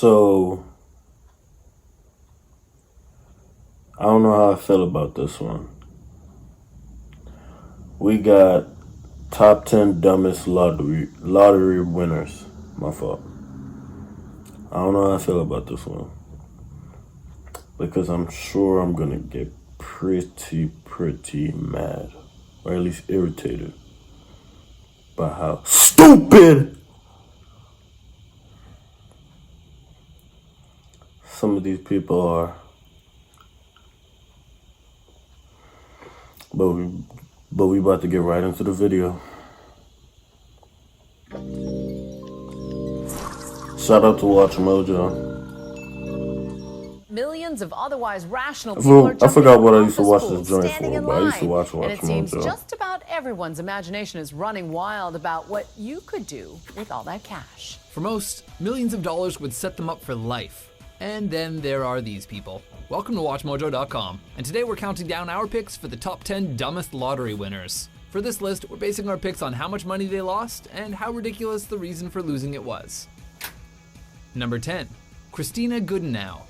So I don't know how I feel about this one. We got top 10 dumbest lottery winners. My fault. I don't know how I feel about this one because I'm sure I'm gonna get pretty mad, or at least irritated by how stupid some of these people are. But we about to get right into the video. Shout out to Watch Mojo. Millions of otherwise rational people are I forgot what I used to watch schools, this joint standing for, in but I used to line. watch And it seems Mojo. just about everyone's imagination is running wild about what you could do with all that cash. For most, millions of dollars would set them up for life. And then there are these people. Welcome to WatchMojo.com, and today we're counting down our picks for the top 10 dumbest lottery winners. For this list, we're basing our picks on how much money they lost and how ridiculous the reason for losing it was. Number 10, Christina Goodenow.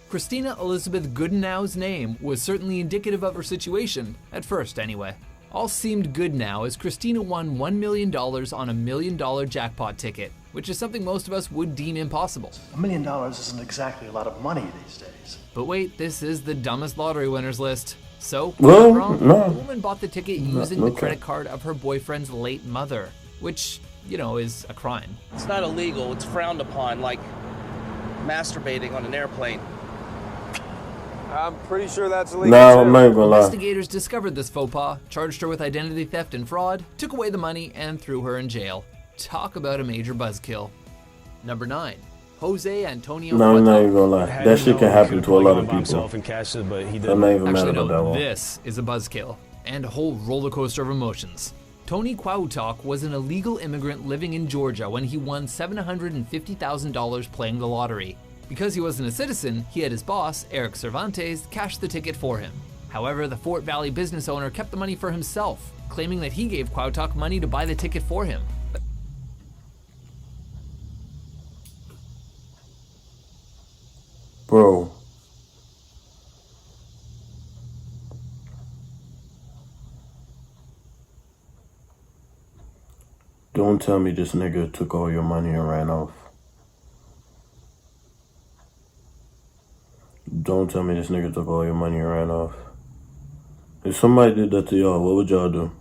Christina Elizabeth Goodenow's name was certainly indicative of her situation, at first anyway. All seemed good now as Christina won $1 million on a $1 million jackpot ticket, which is something most of us would deem impossible. $1 million isn't exactly a lot of money these days. But wait, this is the dumbest lottery winners list. So, Well, wrong? no. The woman bought the ticket using the credit card of her boyfriend's late mother, which, is a crime. It's not illegal, it's frowned upon, like masturbating on an airplane. I'm pretty sure that's illegal. No, I'm not even gonna lie. Investigators discovered this faux pas, charged her with identity theft and fraud, took away the money, and threw her in jail. Talk about a major buzzkill. Number 9, Jose Antonio No, I'm not Cueto. even gonna lie. That shit can happen to a lot of people. I'm not even mad Actually, about that no, one. this is a buzzkill, and a whole roller coaster of emotions. Tony Cuauhtoc was an illegal immigrant living in Georgia when he won $750,000 playing the lottery. Because he wasn't a citizen, he had his boss, Eric Cervantes, cash the ticket for him. However, the Fort Valley business owner kept the money for himself, claiming that he gave Cuauhtoc money to buy the ticket for him. Bro. Don't tell me this nigga took all your money and ran off. Don't tell me this nigga took all your money and ran off. If somebody did that to y'all, what would y'all do?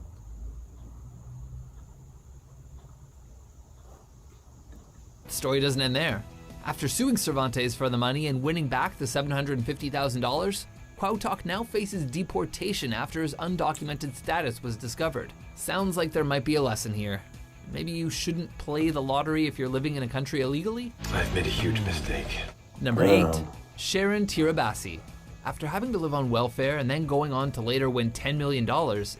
The story doesn't end there. After suing Cervantes for the money and winning back the $750,000, Cuauhtoc now faces deportation after his undocumented status was discovered. Sounds like there might be a lesson here. Maybe you shouldn't play the lottery if you're living in a country illegally? I've made a huge mistake. Number 8, Sharon Tirabassi. After having to live on welfare and then going on to later win $10 million,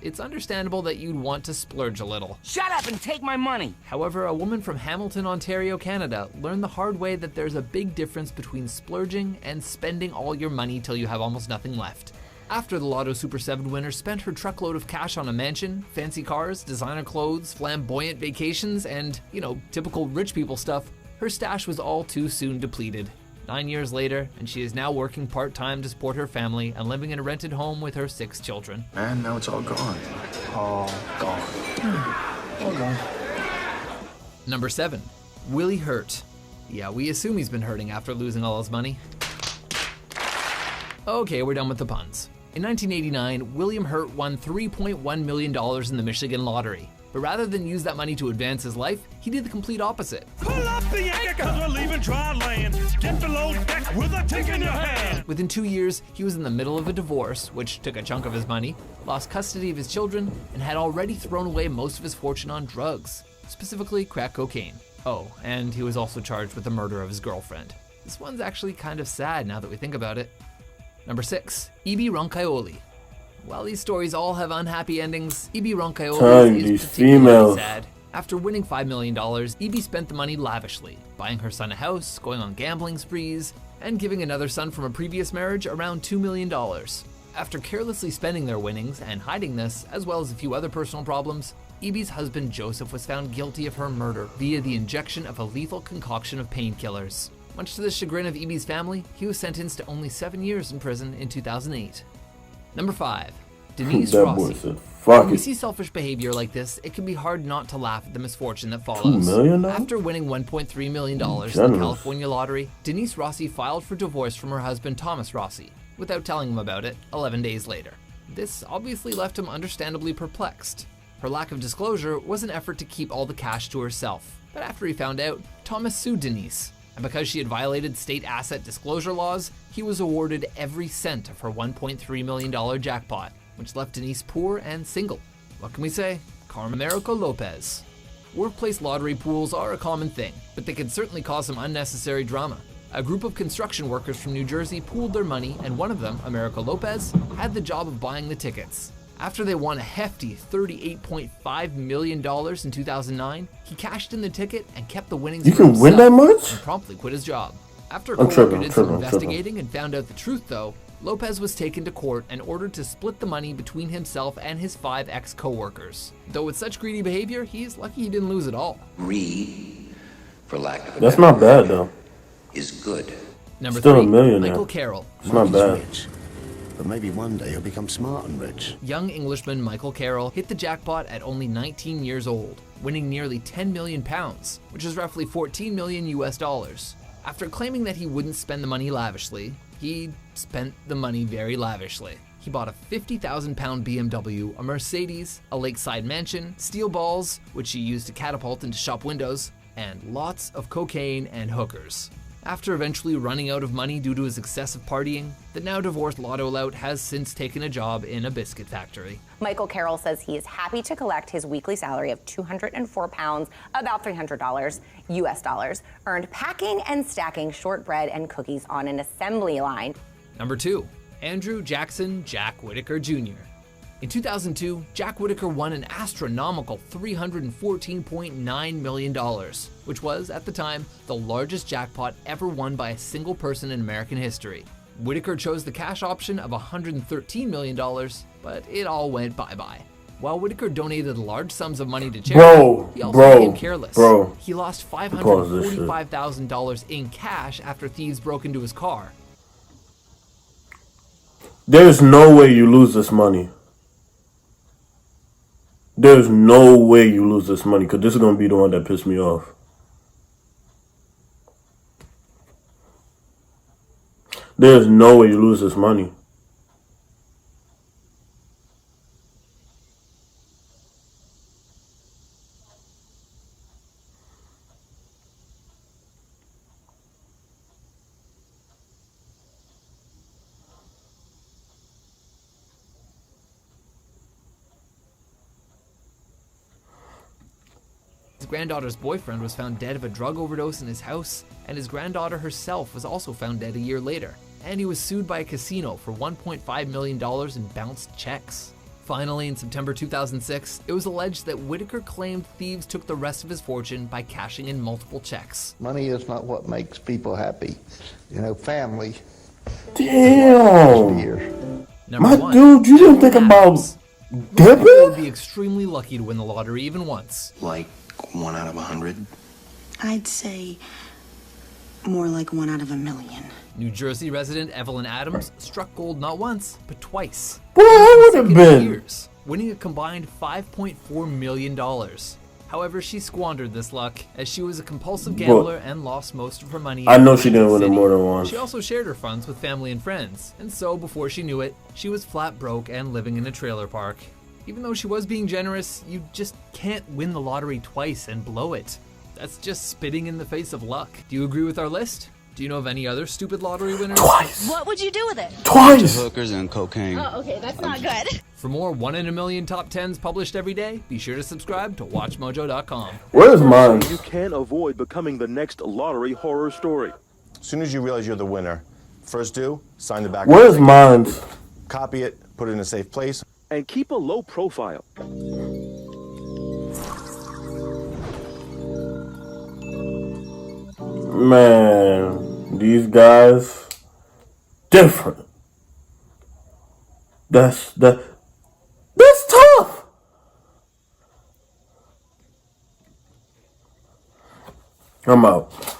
it's understandable that you'd want to splurge a little. Shut up and take my money! However, a woman from Hamilton, Ontario, Canada, learned the hard way that there's a big difference between splurging and spending all your money till you have almost nothing left. After the Lotto Super 7 winner spent her truckload of cash on a mansion, fancy cars, designer clothes, flamboyant vacations, and, typical rich people stuff, her stash was all too soon depleted. 9 years later, and she is now working part-time to support her family and living in a rented home with her 6 children. And now it's all gone. All gone. All gone. Number 7, Willie Hurt. Yeah, we assume he's been hurting after losing all his money. Okay, we're done with the puns. In 1989, William Hurt won $3.1 million in the Michigan lottery. But rather than use that money to advance his life, he did the complete opposite. Pull up the anchor, cause we're leaving dry land. Get below deck with a tick in your hand. Within 2 years, he was in the middle of a divorce, which took a chunk of his money, lost custody of his children, and had already thrown away most of his fortune on drugs, specifically crack cocaine. Oh, and he was also charged with the murder of his girlfriend. This one's actually kind of sad now that we think about it. Number 6, Ibi Roncaioli. While these stories all have unhappy endings, Ibi Roncaioli is particularly sad. After winning $5 million, Ibi spent the money lavishly, buying her son a house, going on gambling sprees, and giving another son from a previous marriage around $2 million. After carelessly spending their winnings and hiding this, as well as a few other personal problems, Ibi's husband Joseph was found guilty of her murder via the injection of a lethal concoction of painkillers. Much to the chagrin of Eby's family, he was sentenced to only 7 years in prison in 2008. Number 5. Denise That boy Rossi. said, When fuck we it. see selfish behavior like this, it can be hard not to laugh at the misfortune that $2 follows. million? After winning $1.3 million in the Generous. California lottery, Denise Rossi filed for divorce from her husband Thomas Rossi, without telling him about it 11 days later. This obviously left him understandably perplexed. Her lack of disclosure was an effort to keep all the cash to herself, but after he found out, Thomas sued Denise, and because she had violated state asset disclosure laws, he was awarded every cent of her $1.3 million jackpot, which left Denise poor and single. What can we say? Karma Americo Lopez. Workplace lottery pools are a common thing, but they can certainly cause some unnecessary drama. A group of construction workers from New Jersey pooled their money, and one of them, Americo Lopez, had the job of buying the tickets. After they won a hefty $38.5 million in 2009, he cashed in the ticket and kept the winnings You for can win himself that much? and promptly quit his job. After a I'm coworker tripping, did I'm some tripping. investigating and found out the truth though, Lopez was taken to court and ordered to split the money between himself and his 5 ex-coworkers. Though with such greedy behavior, he's lucky he didn't lose it all. Greed, for lack of a That's better not bad word, though. is good. Number Still a 3, millionaire. Michael Carroll. It's not He's bad. rich, but maybe one day he'll become smart and rich. Young Englishman Michael Carroll hit the jackpot at only 19 years old, winning nearly 10 million pounds, which is roughly 14 million US dollars. After claiming that he wouldn't spend the money lavishly, he spent the money very lavishly. He bought a 50,000 pound BMW, a Mercedes, a lakeside mansion, steel balls, which he used to catapult into shop windows, and lots of cocaine and hookers. After eventually running out of money due to his excessive partying, the now divorced lotto lout has since taken a job in a biscuit factory. Michael Carroll says he is happy to collect his weekly salary of 204 pounds, about $300 US dollars, earned packing and stacking shortbread and cookies on an assembly line. Number 2, Andrew Jackson Jack Whitaker Jr. In 2002, Jack Whitaker won an astronomical $314.9 million, which was, at the time, the largest jackpot ever won by a single person in American history. Whitaker chose the cash option of $113 million, but it all went bye-bye. While Whitaker donated large sums of money to charity, he also became careless. He lost $545,000 in cash after thieves broke into his car. There's no way you lose this money. There's no way you lose this money, because this is going to be the one that pissed me off. There's no way you lose this money. His granddaughter's boyfriend was found dead of a drug overdose in his house, and his granddaughter herself was also found dead a year later. And he was sued by a casino for $1.5 million in bounced checks. Finally, in September 2006, it was alleged that Whitaker claimed thieves took the rest of his fortune by cashing in multiple checks. Money is not what makes people happy. You know, family. Damn. Number My 1, dude, you didn't think about Most people would dipping? be extremely lucky to win the lottery even once. Like 1 out of 100. I'd say more like 1 out of 1,000,000. New Jersey resident Evelyn Adams struck gold not once, but twice. Boy, I would have consecutive been. years, winning a combined $5.4 million. However, she squandered this luck as she was a compulsive gambler and lost most of her money. I in know she didn't win it Atlantic more City. than once. She also shared her funds with family and friends, and so before she knew it, she was flat broke and living in a trailer park. Even though she was being generous, you just can't win the lottery twice and blow it. That's just spitting in the face of luck. Do you agree with our list? Do you know of any other stupid lottery winners? Twice. What would you do with it? Twice. Hookers and cocaine. Oh, okay, that's not good. For more 1 in a million top 10s published every day, be sure to subscribe to WatchMojo.com. Where's mine? You can't avoid becoming the next lottery horror story. As soon as you realize you're the winner, first do, sign the back. Where's mine? Copy it, put it in a safe place. And keep a low profile. Man, these guys different. That's tough. I'm out.